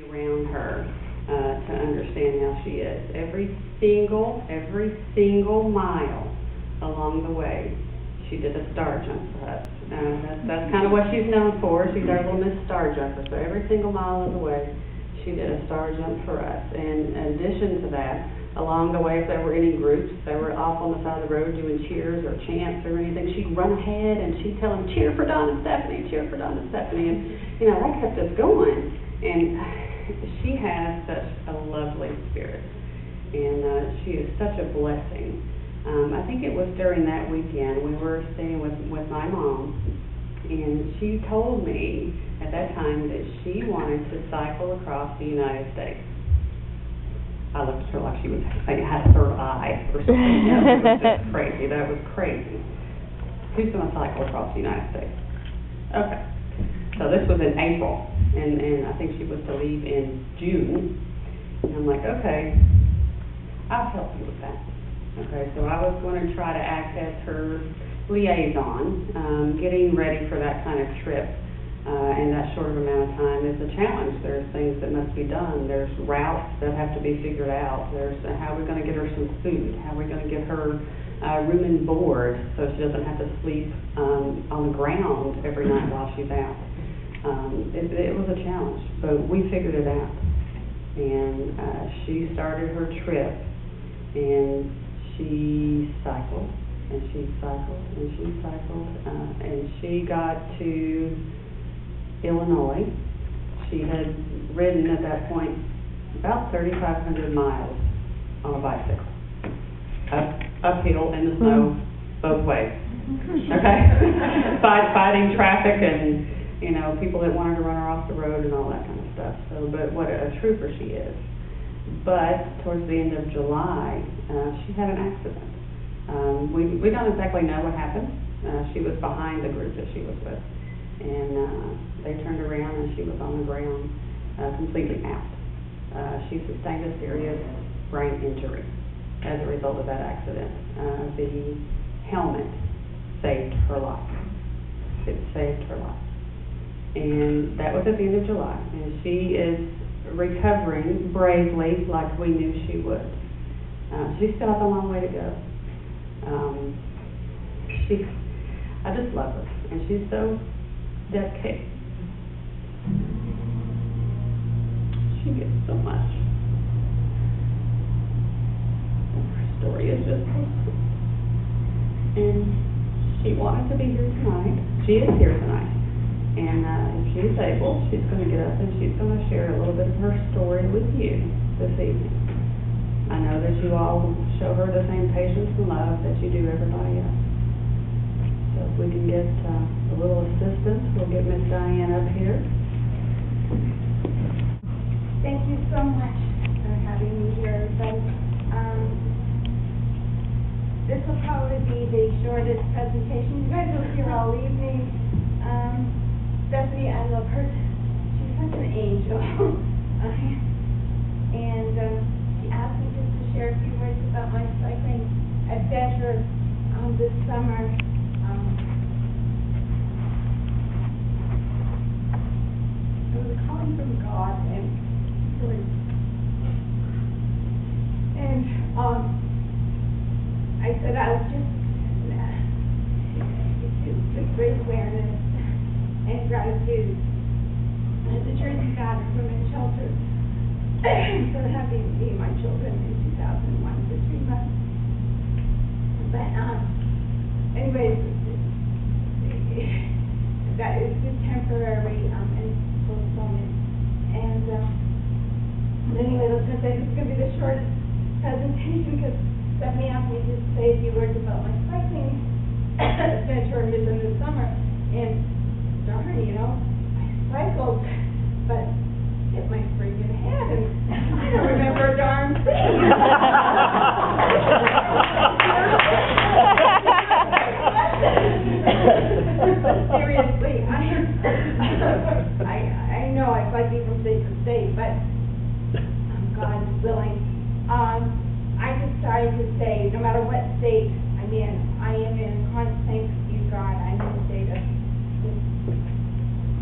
around her to understand how she is. Every single mile along the way, she did a star jump for us. That's kind of what she's known for. She's our little Miss Star Jumper. So every single mile of the way, she did a star jump for us. And in addition to that, along the way, if there were any groups that were off on the side of the road doing cheers or chants or anything, she'd run ahead and she'd tell them, "Cheer for Don and Stephanie, cheer for Don and Stephanie." And, you know, that kept us going. And she has such a lovely spirit. And she is such a blessing. I think it was during that weekend we were staying with my mom, and she told me at that time that she wanted to cycle across the United States. I looked at her like she was like had a third eye or something. You know, it was just crazy. That was crazy. Who's going to cycle across the United States? Okay. So this was in April, and I think she was to leave in June. And I'm like, okay, I'll help you with that. Okay, so I was going to try to act as her liaison. Getting ready for that kind of trip in that short amount of time is a challenge. There's things that must be done. There's routes that have to be figured out. There's how we're going to get her some food, how we're going to get her room and board so she doesn't have to sleep on the ground every night while she's out. It was a challenge, but we figured it out. And she started her trip, and she cycled, and she cycled, and she cycled, and she got to Illinois. She had ridden at that point about 3,500 miles on a bicycle, uphill in the snow, both ways. Okay, fighting traffic and people that wanted to run her off the road and all that kind of stuff. So, but what a trooper she is. But towards the end of July, she had an accident. We don't exactly know what happened. She was behind the group that she was with. And they turned around and she was on the ground, completely out. She sustained a serious brain injury as a result of that accident. The helmet saved her life. It saved her life. And that was at the end of July. And she is recovering bravely like we knew she would. She still has a long way to go. I just love her, and she's so dedicated. She gives so much. Her story is just so sweet. And she wanted to be here tonight. She is here tonight. And if she's able, she's going to get up and she's going to share a little bit of her story with you this evening. I know that you all show her the same patience and love that you do everybody else. So if we can get a little assistance, we'll get Miss Diane up here. Thank you so much for having me here. So, this will probably be the shortest presentation. You guys will hear all evening. Stephanie, I love her. She's such an angel. And she asked me just to share a few words about my cycling adventure this summer. It was a calling from God, and I said I was just with great awareness and gratitude as a Jersey battered women's shelter for having me and my children in 2001 for 3 months. But anyways, that is just temporary and fulfillment. And anyway, I was going to say this is going to be the shortest presentation because Stephanie asked me to say a few words about my cycling adventure mission this summer. And darn, I cycled, but hit my freaking head, and I don't remember a darn thing. Seriously, I know I cycle from state to state, but God is willing. I just started to say, no matter what state I'm in, I am in constant thanks to you, God. I'm in a state of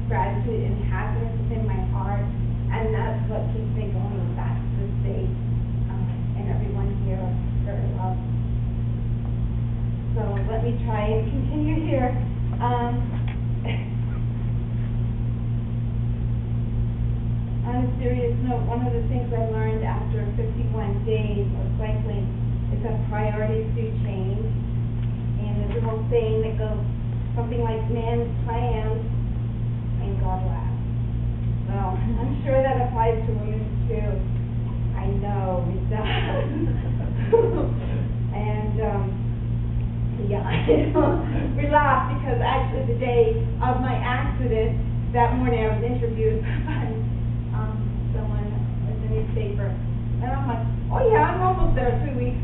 gratitude and happiness within my heart, and that's On a serious note, one of the things I learned after 51 days of cycling is that priorities do change. And there's an old saying that goes something like, man plans and God laughs. Well, I'm sure that applies to women too. I know it does. And yeah, we laughed because actually the day of my accident, that morning I was interviewed by someone in the newspaper, and I'm like, oh yeah, I'm almost there, 3 weeks,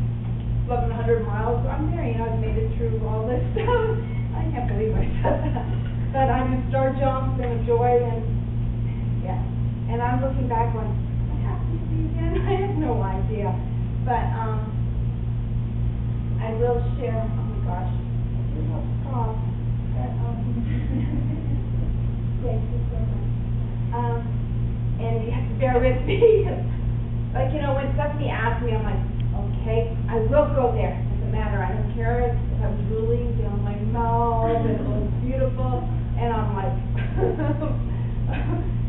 1,100 miles, so I'm there, you know, I've made it through all this stuff. I can't believe I said that. But I'm in star jumps and a joy, and yeah, and I'm looking back on, what happened to me again? I have no idea. But I will share, oh my gosh, I do have a cough. But, thank you so much. And you have to bear with me, like, you know, when Stephanie asked me, I'm like, okay, I will go there. It doesn't matter. I don't care if I'm drooling down my mouth and it looks beautiful. And I'm like,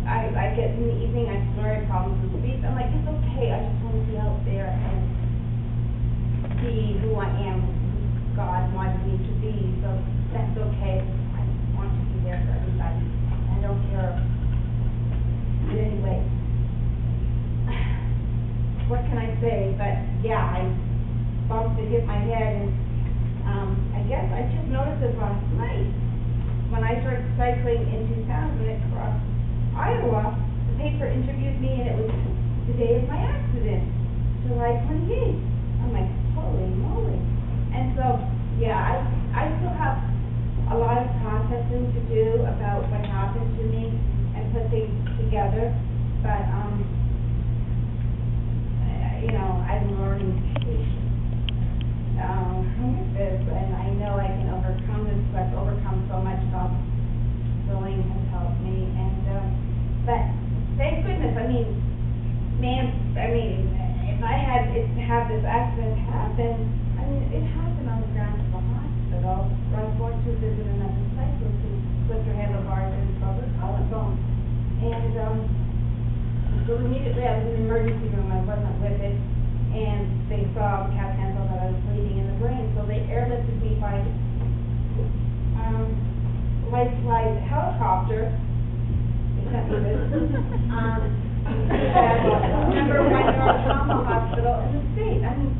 I get in the evening, I swear I have problems with speech. I'm like, it's okay. I just want to be out there and be who I am, who God wanted me to be. So that's okay. I want to be there for everybody. I don't care. But anyway, what can I say? But yeah, I bumped and hit my head, and I guess I just noticed this last night when I started cycling in 2000 across Iowa. The paper interviewed me, and it was the day of my accident, July 28th. I'm like, holy moly! And so yeah, I still have a lot of processing to do about what happened to me and put things together, but you know, I'm learning patience with this, and I know I can overcome this, but I've overcome so much. Billing has helped me, and but thank goodness. I mean, if I had have this accident happen, I mean, it happened on the grounds of the hospital where I was going to visit another cyclist who slipped her handlebars and broke her collarbone. And so immediately I was in the emergency room, I wasn't with it, and they saw CAT scan that I was bleeding in the brain, so they airlifted me by life flight helicopter. They sent me this number 1 neurotrauma hospital in the state. I mean,